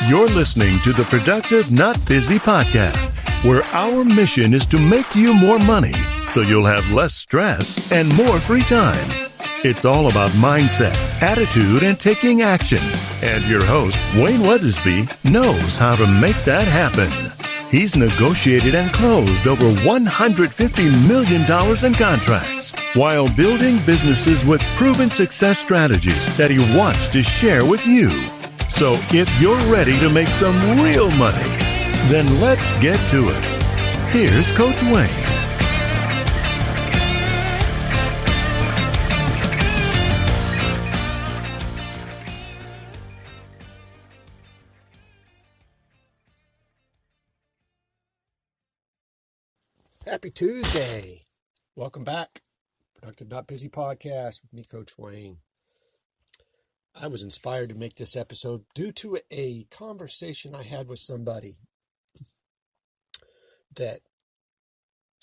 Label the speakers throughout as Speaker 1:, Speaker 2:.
Speaker 1: You're listening to the Productive Not Busy podcast, where our mission is to make you more money so you'll have less stress and more free time. It's all about mindset, attitude, and taking action. And your host, Wayne Weathersby, knows how to make that happen. He's negotiated and closed over $150 million in contracts while building businesses with proven success strategies that he wants to share with you. So if you're ready to make some real money, then let's get to it. Here's Coach Wayne.
Speaker 2: Happy Tuesday. Welcome back. Productive Not Busy podcast with me, Coach Wayne. I was inspired to make this episode due to a conversation I had with somebody that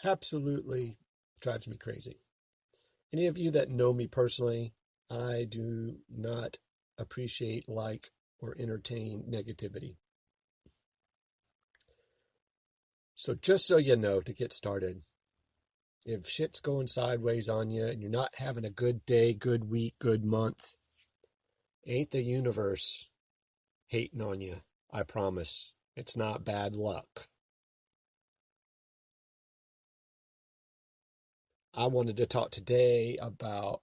Speaker 2: absolutely drives me crazy. Any of you that know me personally, I do not appreciate, like, or entertain negativity. So just so you know, to get started, if shit's going sideways on you and you're not having a good day, good week, good month, ain't the universe hating on you. I promise. It's not bad luck. I wanted to talk today about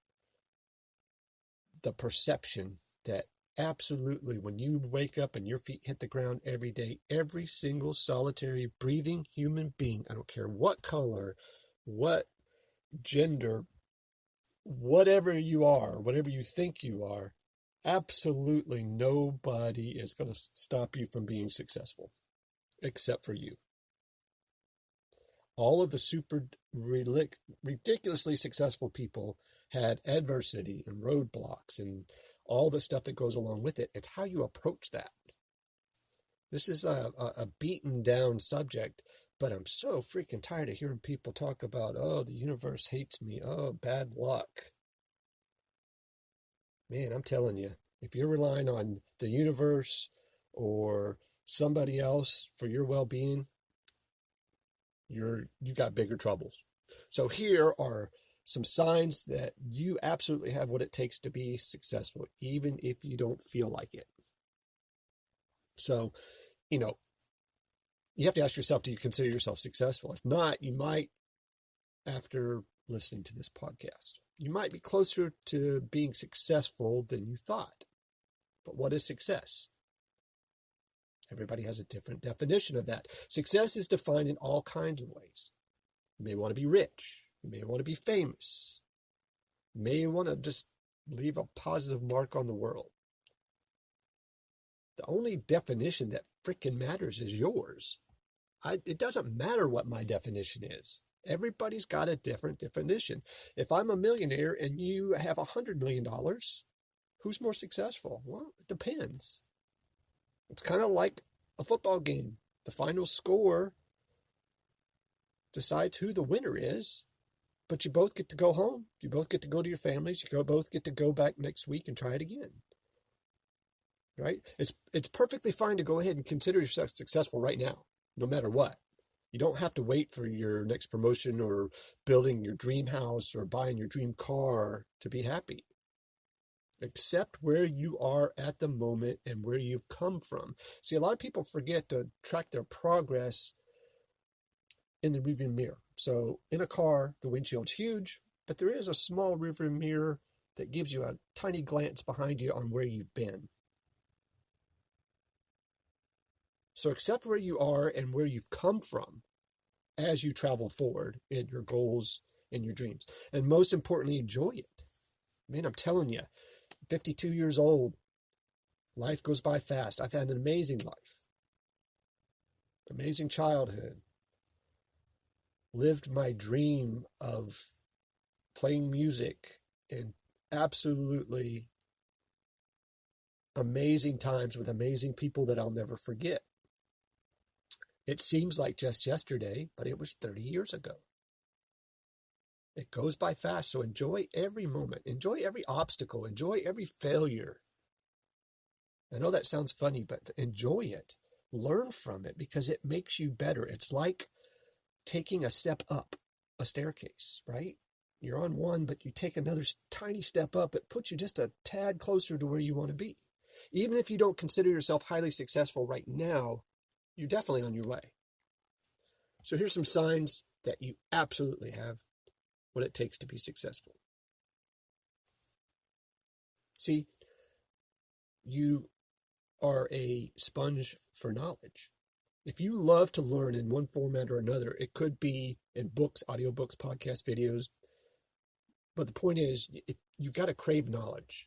Speaker 2: the perception that absolutely, when you wake up and your feet hit the ground every day, every single solitary breathing human being, I don't care what color, what gender, whatever you are, whatever you think you are, absolutely nobody is going to stop you from being successful except for you. All of the super ridiculously successful people had adversity and roadblocks and all the stuff that goes along with it. It's how you approach that. This is a beaten down subject, but I'm so freaking tired of hearing people talk about, oh, the universe hates me. Oh, bad luck. Man, I'm telling you, if you're relying on the universe or somebody else for your well-being, you got bigger troubles. So here are some signs that you absolutely have what it takes to be successful, even if you don't feel like it. So, you have to ask yourself, do you consider yourself successful? If not, you might, after listening to this podcast, you might be closer to being successful than you thought. But what is success? Everybody has a different definition of that. Success is defined in all kinds of ways. You may want to be rich. You may want to be famous. You may want to just leave a positive mark on the world. The only definition that freaking matters is yours. It doesn't matter what my definition is. Everybody's got a different definition. If I'm a millionaire and you have $100 million, who's more successful? Well, it depends. It's kind of like a football game. The final score decides who the winner is, but you both get to go home. You both get to go to your families. You both get to go back next week and try it again. Right? It's perfectly fine to go ahead and consider yourself successful right now, no matter what. You don't have to wait for your next promotion or building your dream house or buying your dream car to be happy. Accept where you are at the moment and where you've come from. See, a lot of people forget to track their progress in the rearview mirror. So in a car, the windshield's huge, but there is a small rearview mirror that gives you a tiny glance behind you on where you've been. So accept where you are and where you've come from as you travel forward in your goals and your dreams. And most importantly, enjoy it. Man, I'm telling you, 52 years old, life goes by fast. I've had an amazing life, amazing childhood, lived my dream of playing music in absolutely amazing times with amazing people that I'll never forget. It seems like just yesterday, but it was 30 years ago. It goes by fast, so enjoy every moment. Enjoy every obstacle. Enjoy every failure. I know that sounds funny, but enjoy it. Learn from it because it makes you better. It's like taking a step up a staircase, right? You're on one, but you take another tiny step up. It puts you just a tad closer to where you want to be. Even if you don't consider yourself highly successful right now, you're definitely on your way. So here's some signs that you absolutely have what it takes to be successful. See, you are a sponge for knowledge. If you love to learn in one format or another, it could be in books, audiobooks, podcasts, videos. But the point is, you got to crave knowledge.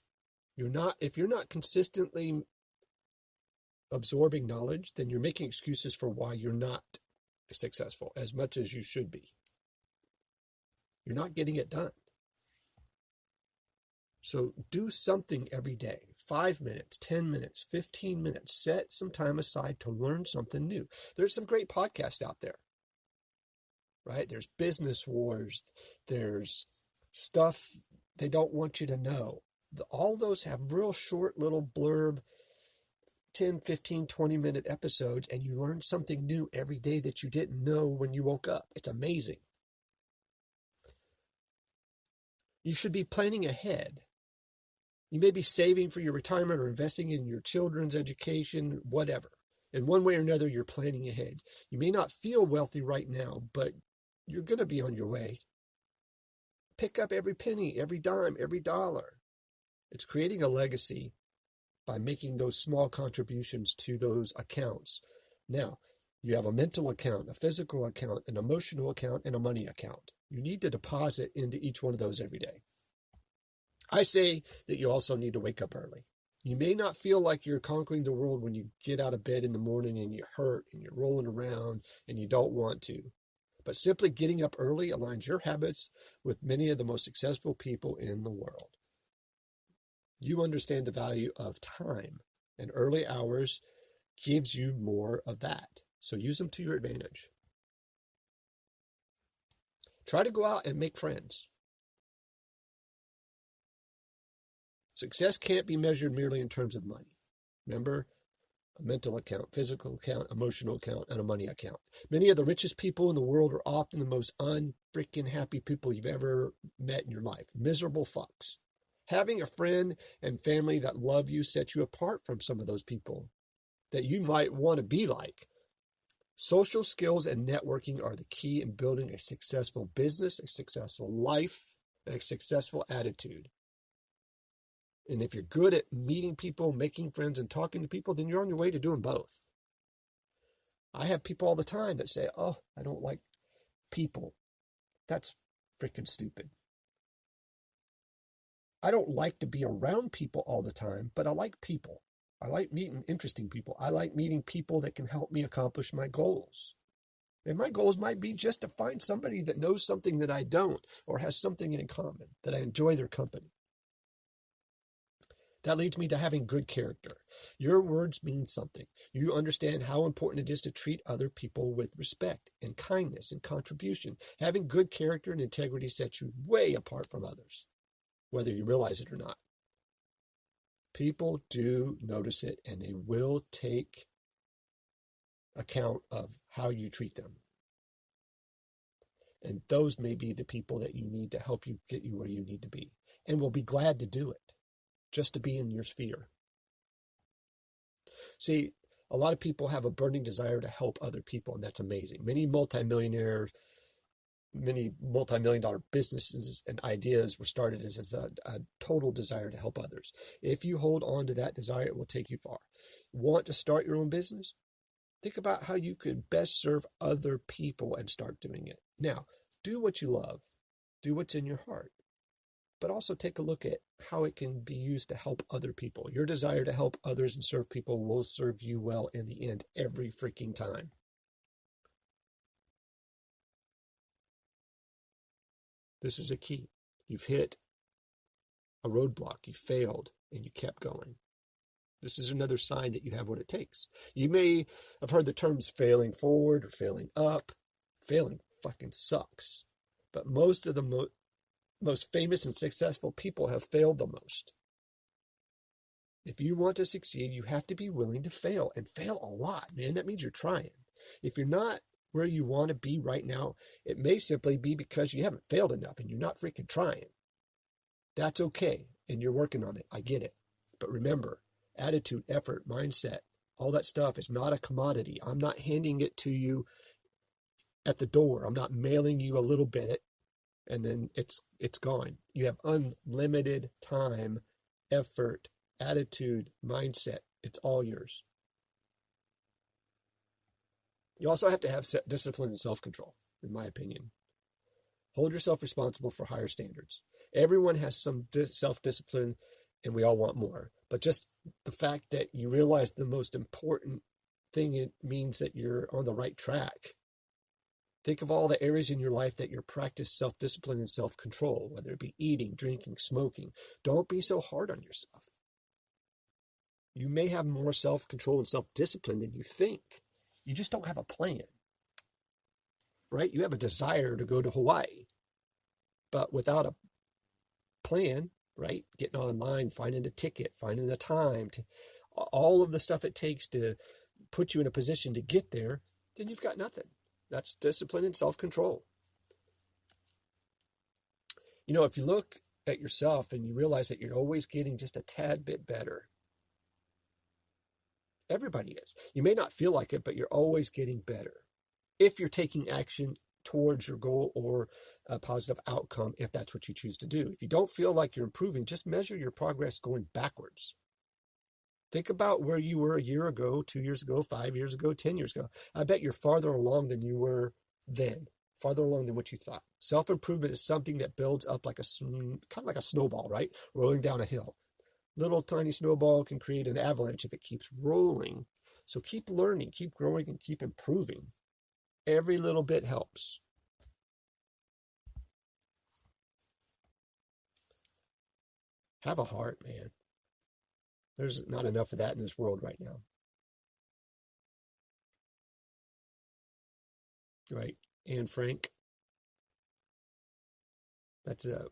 Speaker 2: If you're not consistently absorbing knowledge, then you're making excuses for why you're not successful as much as you should be. You're not getting it done. So do something every day, 5 minutes, 10 minutes, 15 minutes, set some time aside to learn something new. There's some great podcasts out there, right? There's Business Wars. There's stuff they don't want you to know. All those have real short little blurb, 10, 15, 20-minute episodes, and you learn something new every day that you didn't know when you woke up. It's amazing. You should be planning ahead. You may be saving for your retirement or investing in your children's education, whatever. In one way or another, you're planning ahead. You may not feel wealthy right now, but you're going to be on your way. Pick up every penny, every dime, every dollar. It's creating a legacy by making those small contributions to those accounts. Now, you have a mental account, a physical account, an emotional account, and a money account. You need to deposit into each one of those every day. I say that you also need to wake up early. You may not feel like you're conquering the world when you get out of bed in the morning and you hurt and you're rolling around and you don't want to. But simply getting up early aligns your habits with many of the most successful people in the world. You understand the value of time, and early hours gives you more of that. So use them to your advantage. Try to go out and make friends. Success can't be measured merely in terms of money. Remember, a mental account, physical account, emotional account, and a money account. Many of the richest people in the world are often the most unfreaking happy people you've ever met in your life. Miserable fucks. Having a friend and family that love you sets you apart from some of those people that you might want to be like. Social skills and networking are the key in building a successful business, a successful life, and a successful attitude. And if you're good at meeting people, making friends, and talking to people, then you're on your way to doing both. I have people all the time that say, oh, I don't like people. That's freaking stupid. I don't like to be around people all the time, but I like people. I like meeting interesting people. I like meeting people that can help me accomplish my goals. And my goals might be just to find somebody that knows something that I don't, or has something in common, that I enjoy their company. That leads me to having good character. Your words mean something. You understand how important it is to treat other people with respect and kindness and contribution. Having good character and integrity sets you way apart from others, whether you realize it or not. People do notice it, and they will take account of how you treat them. And those may be the people that you need to help you get you where you need to be, and will be glad to do it, just to be in your sphere. See, a lot of people have a burning desire to help other people, and that's amazing. Many multimillion dollar businesses and ideas were started as a total desire to help others. If you hold on to that desire, it will take you far. Want to start your own business? Think about how you could best serve other people and start doing it. Now, do what you love. Do what's in your heart. But also take a look at how it can be used to help other people. Your desire to help others and serve people will serve you well in the end every freaking time. This is a key. You've hit a roadblock, you failed, and you kept going. This is another sign that you have what it takes. You may have heard the terms failing forward or failing up. Failing fucking sucks. But most of the most famous and successful people have failed the most. If you want to succeed, you have to be willing to fail, and fail a lot, man. That means you're trying. If you're not where you want to be right now, it may simply be because you haven't failed enough and you're not freaking trying. That's okay, and you're working on it. I get it. But remember, attitude, effort, mindset, all that stuff is not a commodity. I'm not handing it to you at the door. I'm not mailing you a little bit and then it's gone. You have unlimited time, effort, attitude, mindset. It's all yours. You also have to have discipline and self-control, in my opinion. Hold yourself responsible for higher standards. Everyone has some self-discipline, and we all want more. But just the fact that you realize the most important thing, it means that you're on the right track. Think of all the areas in your life that you practice self-discipline and self-control, whether it be eating, drinking, smoking. Don't be so hard on yourself. You may have more self-control and self-discipline than you think. You just don't have a plan, right? You have a desire to go to Hawaii, but without a plan, right? Getting online, finding a ticket, finding a time, all of the stuff it takes to put you in a position to get there, then you've got nothing. That's discipline and self-control. You know, if you look at yourself and you realize that you're always getting just a tad bit better, everybody is. You may not feel like it, but you're always getting better if you're taking action towards your goal or a positive outcome, if that's what you choose to do. If you don't feel like you're improving, just measure your progress going backwards. Think about where you were a year ago, 2 years ago, 5 years ago, 10 years ago. I bet you're farther along than you were then, farther along than what you thought. Self-improvement is something that builds up like kind of like a snowball, right? Rolling down a hill. Little tiny snowball can create an avalanche if it keeps rolling. So keep learning, keep growing, and keep improving. Every little bit helps. Have a heart, man. There's not enough of that in this world right now. Right? Anne Frank. That's a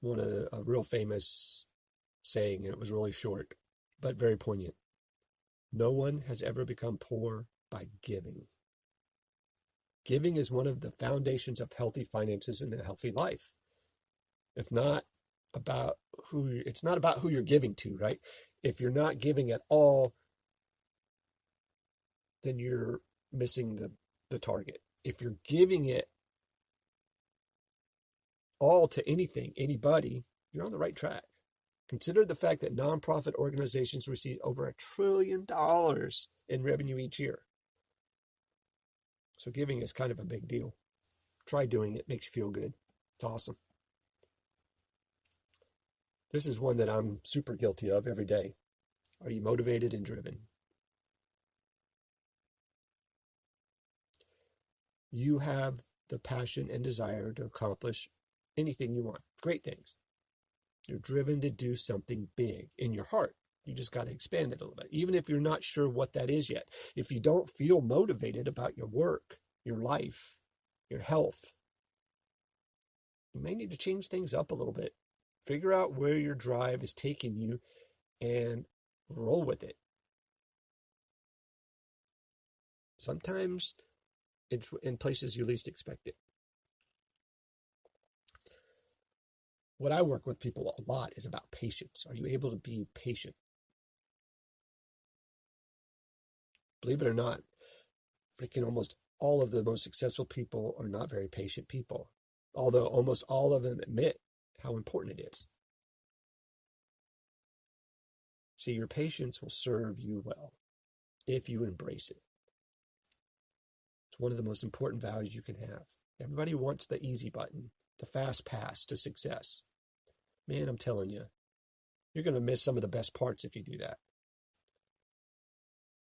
Speaker 2: real famous saying, and it was really short, but very poignant. No one has ever become poor by giving. Giving is one of the foundations of healthy finances and a healthy life. It's not about who you're giving to, right? If you're not giving at all, then you're missing the target. If you're giving it all to anything, anybody, you're on the right track. Consider the fact that nonprofit organizations receive over $1 trillion in revenue each year. So giving is kind of a big deal. Try doing it. Makes you feel good. It's awesome. This is one that I'm super guilty of every day. Are you motivated and driven? You have the passion and desire to accomplish anything you want. Great things. You're driven to do something big in your heart. You just got to expand it a little bit, even if you're not sure what that is yet. If you don't feel motivated about your work, your life, your health, you may need to change things up a little bit. Figure out where your drive is taking you and roll with it. Sometimes it's in places you least expect it. What I work with people a lot is about patience. Are you able to be patient? Believe it or not, freaking almost all of the most successful people are not very patient people, although almost all of them admit how important it is. See, your patience will serve you well if you embrace it. It's one of the most important values you can have. Everybody wants the easy button, the fast pass to success. Man, I'm telling you, you're going to miss some of the best parts if you do that.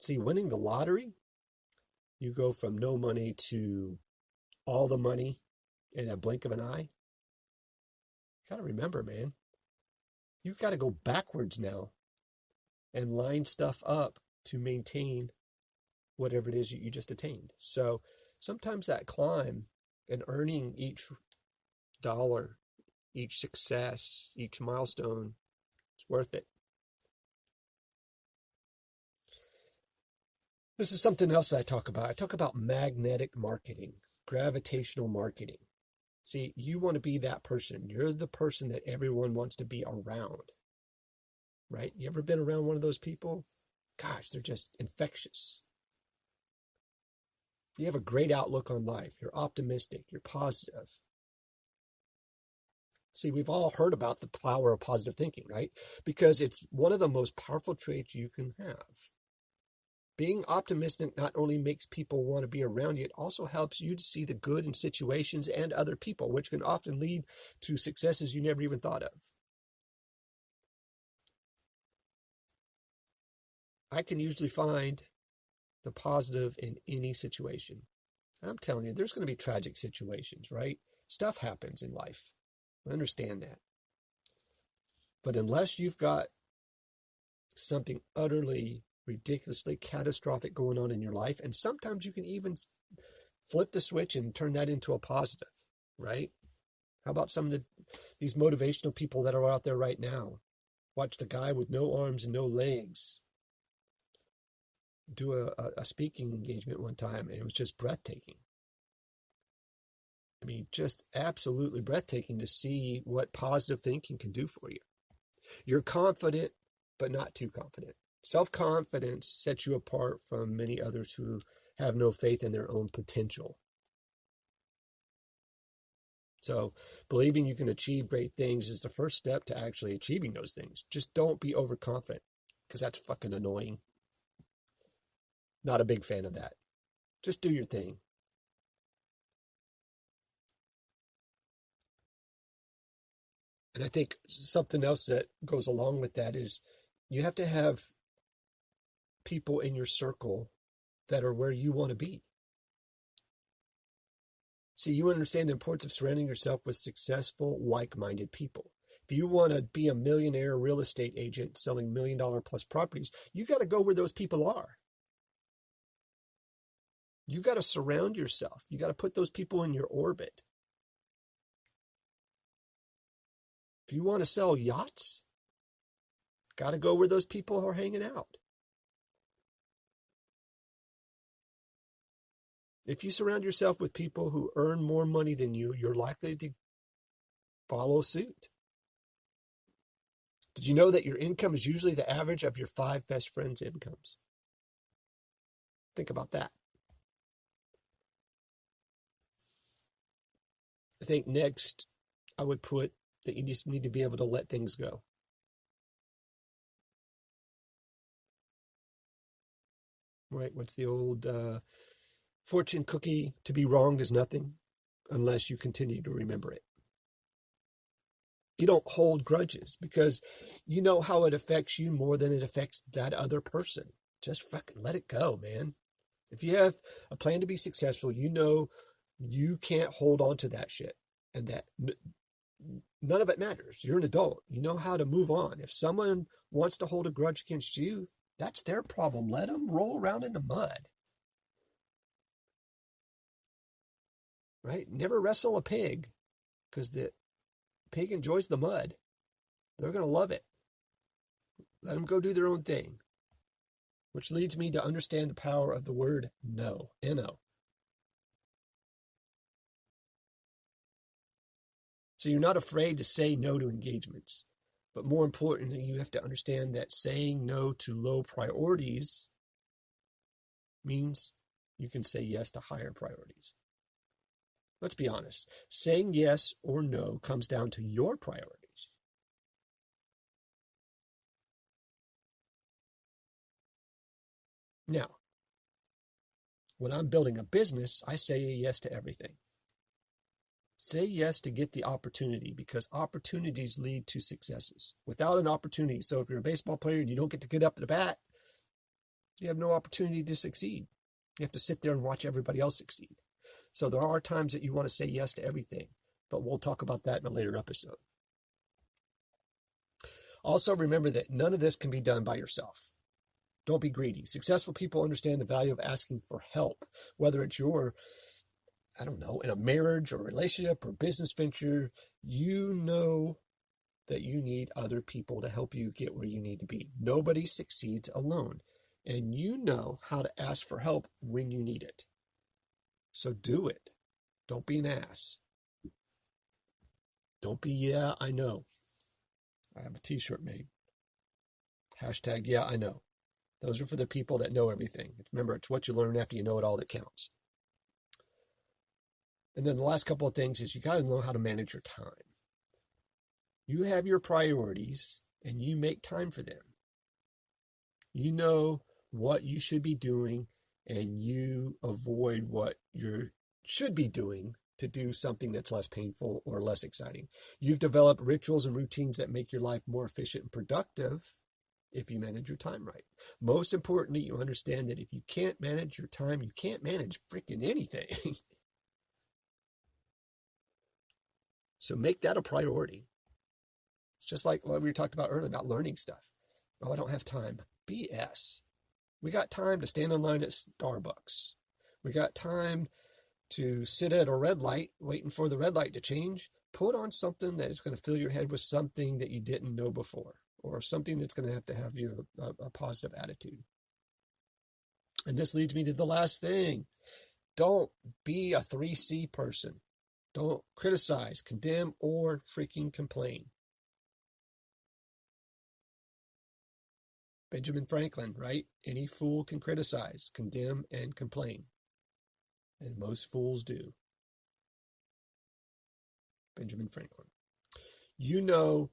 Speaker 2: See, winning the lottery, you go from no money to all the money in a blink of an eye. You got to remember, man, you've got to go backwards now and line stuff up to maintain whatever it is you just attained. So sometimes that climb and earning each dollar, each success, each milestone, it's worth it. This is something else that I talk about. I talk about magnetic marketing, gravitational marketing. See, you want to be that person. You're the person that everyone wants to be around, right? You ever been around one of those people? Gosh, they're just infectious. You have a great outlook on life. You're optimistic. You're positive. See, we've all heard about the power of positive thinking, right? Because it's one of the most powerful traits you can have. Being optimistic not only makes people want to be around you, it also helps you to see the good in situations and other people, which can often lead to successes you never even thought of. I can usually find the positive in any situation. I'm telling you, there's going to be tragic situations, right? Stuff happens in life. I understand that. But unless you've got something utterly, ridiculously catastrophic going on in your life, and sometimes you can even flip the switch and turn that into a positive, right? How about some of these motivational people that are out there right now? Watch the guy with no arms and no legs do a speaking engagement one time, and it was just breathtaking. I mean, just absolutely breathtaking to see what positive thinking can do for you. You're confident, but not too confident. Self-confidence sets you apart from many others who have no faith in their own potential. So believing you can achieve great things is the first step to actually achieving those things. Just don't be overconfident, because that's fucking annoying. Not a big fan of that. Just do your thing. And I think something else that goes along with that is you have to have people in your circle that are where you want to be. See, you understand the importance of surrounding yourself with successful, like-minded people. If you want to be a millionaire real estate agent selling $1 million plus properties, you got to go where those people are. You got to surround yourself. You got to put those people in your orbit. If you want to sell yachts, got to go where those people are hanging out. If you surround yourself with people who earn more money than you, you're likely to follow suit. Did you know that your income is usually the average of your 5 best friends' incomes? Think about that. I think next I would put that you just need to be able to let things go. Right? What's the old fortune cookie? To be wronged is nothing unless you continue to remember it. You don't hold grudges because you know how it affects you more than it affects that other person. Just fucking let it go, man. If you have a plan to be successful, you know you can't hold on to that shit, and that none of it matters. You're an adult. You know how to move on. If someone wants to hold a grudge against you, that's their problem. Let them roll around in the mud. Right? Never wrestle a pig, because the pig enjoys the mud. They're going to love it. Let them go do their own thing. Which leads me to understand the power of the word no. N-O. So you're not afraid to say no to engagements. But more importantly, you have to understand that saying no to low priorities means you can say yes to higher priorities. Let's be honest. Saying yes or no comes down to your priorities. Now, when I'm building a business, I say yes to everything. Say yes to get the opportunity, because opportunities lead to successes. Without an opportunity, so if you're a baseball player and you don't get to get up to the bat, you have no opportunity to succeed. You have to sit there and watch everybody else succeed. So there are times that you want to say yes to everything, but we'll talk about that in a later episode. Also, remember that none of this can be done by yourself. Don't be greedy. Successful people understand the value of asking for help, whether it's your, in a marriage or relationship or business venture. You know that you need other people to help you get where you need to be. Nobody succeeds alone. And you know how to ask for help when you need it. So do it. Don't be an ass. Don't be, yeah, I know. I have a t-shirt made. Hashtag, yeah, I know. Those are for the people that know everything. Remember, it's what you learn after you know it all that counts. And then the last couple of things is you got to know how to manage your time. You have your priorities and you make time for them. You know what you should be doing and you avoid what you should be doing to do something that's less painful or less exciting. You've developed rituals and routines that make your life more efficient and productive if you manage your time right. Most importantly, you understand that if you can't manage your time, you can't manage freaking anything. So make that a priority. It's just like what we talked about earlier about learning stuff. Oh, I don't have time. BS. We got time to stand in line at Starbucks. We got time to sit at a red light waiting for the red light to change. Put on something that is going to fill your head with something that you didn't know before, or something that's going to have you a positive attitude. And this leads me to the last thing. Don't be a 3C person. Don't criticize, condemn, or freaking complain. Benjamin Franklin, right? Any fool can criticize, condemn, and complain. And most fools do. Benjamin Franklin. You know,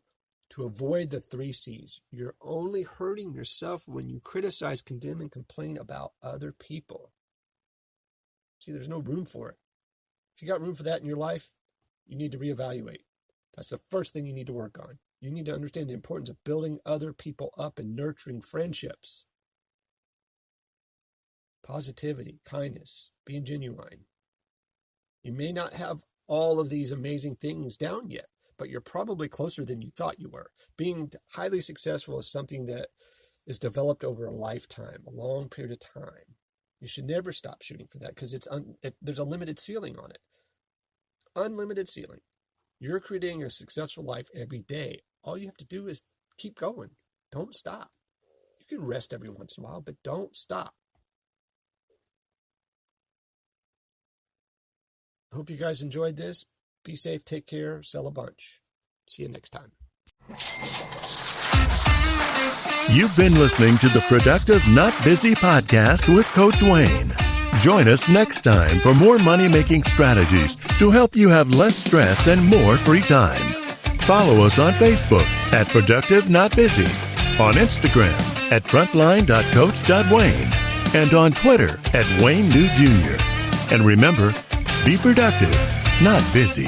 Speaker 2: to avoid the 3 C's, you're only hurting yourself when you criticize, condemn, and complain about other people. See, there's no room for it. If you got room for that in your life, you need to reevaluate. That's the first thing you need to work on. You need to understand the importance of building other people up and nurturing friendships. Positivity, kindness, being genuine. You may not have all of these amazing things down yet, but you're probably closer than you thought you were. Being highly successful is something that is developed over a lifetime, a long period of time. You should never stop shooting for that because there's a limited ceiling on it. Unlimited ceiling. You're creating a successful life every day. All you have to do is keep going. Don't stop. You can rest every once in a while, but don't stop. I hope you guys enjoyed this. Be safe, take care, sell a bunch. See you next time.
Speaker 1: You've been listening to the Productive Not Busy podcast with Coach Wayne. Join us next time for more money-making strategies to help you have less stress and more free time. Follow us on Facebook at Productive Not Busy, on Instagram at frontline.coach.wayne, and on Twitter at Wayne New Jr. And remember, be productive, not busy.